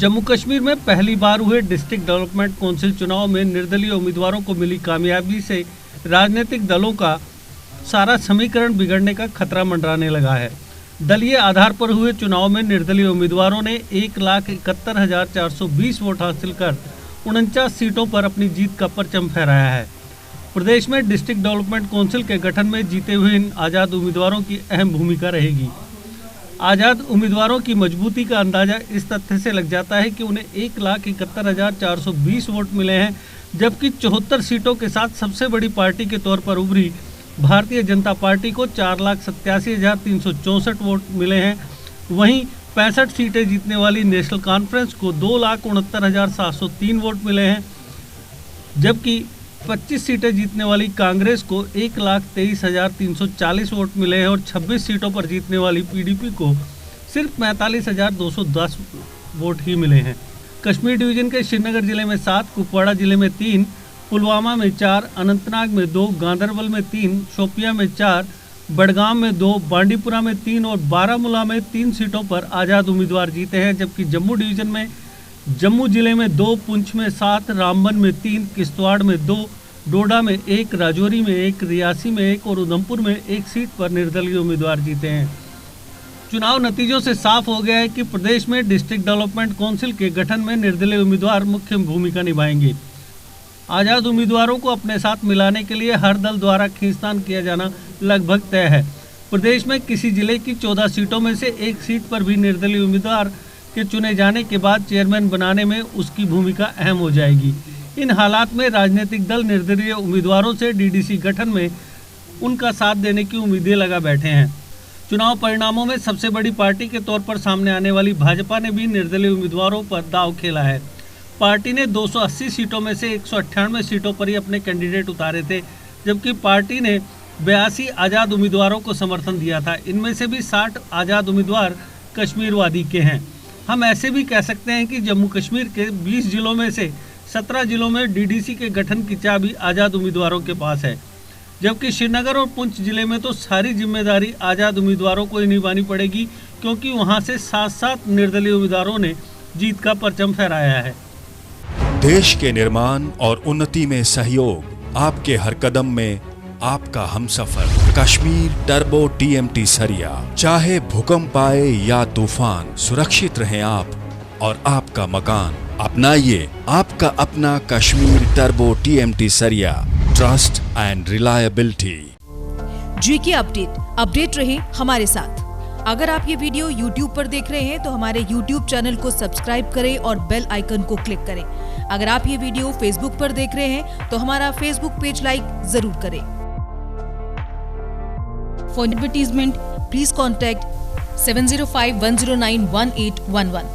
जम्मू कश्मीर में पहली बार हुए डिस्ट्रिक्ट डेवलपमेंट काउंसिल चुनाव में निर्दलीय उम्मीदवारों को मिली कामयाबी से राजनीतिक दलों का सारा समीकरण बिगड़ने का खतरा मंडराने लगा है। दलीय आधार पर हुए चुनाव में निर्दलीय उम्मीदवारों ने 1,71,420 वोट हासिल कर 49 सीटों पर अपनी जीत का परचम फहराया है। प्रदेश में डिस्ट्रिक्ट डेवलपमेंट काउंसिल के गठन में जीते हुए इन आज़ाद उम्मीदवारों की अहम भूमिका रहेगी। आज़ाद उम्मीदवारों की मजबूती का अंदाजा इस तथ्य से लग जाता है कि उन्हें 1,71,420 वोट मिले हैं, जबकि 74 सीटों के साथ सबसे बड़ी पार्टी के तौर पर उभरी भारतीय जनता पार्टी को 4,87,364 वोट मिले हैं। वहीं 65 सीटें जीतने वाली नेशनल कॉन्फ्रेंस को 2,69,703 वोट मिले हैं, जबकि 25 सीटें जीतने वाली कांग्रेस को 1,23,340 वोट मिले हैं और 26 सीटों पर जीतने वाली पीडीपी को सिर्फ 45,210 वोट ही मिले हैं। कश्मीर डिवीजन के श्रीनगर जिले में 7, कुपवाड़ा जिले में 3, पुलवामा में 4, अनंतनाग में 2, गांदरबल में 3, शोपियां में 4, बडगाम में 2, बांडीपुरा में 3 और बारामूला में 3 सीटों पर आज़ाद उम्मीदवार जीते हैं, जबकि जम्मू डिवीजन में जम्मू जिले में 2, पुंछ में 7, रामबन में 3, किश्तवाड़ में 2, डोडा में 1, राजौरी में 1, रियासी में 1 और उधमपुर में 1 सीट पर निर्दलीय उम्मीदवार जीते हैं। चुनाव नतीजों से साफ हो गया है कि प्रदेश में डिस्ट्रिक्ट डेवलपमेंट काउंसिल के गठन में निर्दलीय उम्मीदवार मुख्य भूमिका निभाएंगे। आज़ाद उम्मीदवारों को अपने साथ मिलाने के लिए हर दल द्वारा खींचतान किया जाना लगभग तय है। प्रदेश में किसी जिले की 14 सीटों में से 1 सीट पर भी निर्दलीय उम्मीदवार के चुने जाने के बाद चेयरमैन बनाने में उसकी भूमिका अहम हो जाएगी। इन हालात में राजनीतिक दल निर्दलीय उम्मीदवारों से डीडीसी गठन में उनका साथ देने की उम्मीदें लगा बैठे हैं। चुनाव परिणामों में सबसे बड़ी पार्टी के तौर पर सामने आने वाली भाजपा ने भी निर्दलीय उम्मीदवारों पर दांव खेला है। पार्टी ने 280 सीटों में से 198 सीटों पर ही अपने कैंडिडेट उतारे थे, जबकि पार्टी ने 82 आज़ाद उम्मीदवारों को समर्थन दिया था। इनमें से भी 60 आज़ाद उम्मीदवार कश्मीरवादी के हैं। हम ऐसे भी कह सकते हैं कि जम्मू कश्मीर के 20 जिलों में से 17 जिलों में डीडीसी के गठन की चाबी आज़ाद उम्मीदवारों के पास है, जबकि श्रीनगर और पुंछ जिले में तो सारी जिम्मेदारी आज़ाद उम्मीदवारों को ही निभानी पड़ेगी, क्योंकि वहां से 7 निर्दलीय उम्मीदवारों ने जीत का परचम फहराया है। देश के निर्माण और उन्नति में सहयोग, आपके हर कदम में आपका हमसफर। कश्मीर टर्बो टीएमटी सरिया, चाहे भूकंप आए या तूफान, सुरक्षित रहें आप और आपका मकान। अपनाइए आपका अपना कश्मीर टर्बो टीएमटी सरिया, trust and reliability. GK update रहे हमारे साथ। अगर आप ये वीडियो YouTube पर देख रहे हैं तो हमारे YouTube चैनल को सब्सक्राइब करें और बेल आइकन को क्लिक करें। अगर आप ये वीडियो Facebook पर देख रहे हैं तो हमारा Facebook पेज लाइक जरूर करें। For advertisement please contact 7051091811।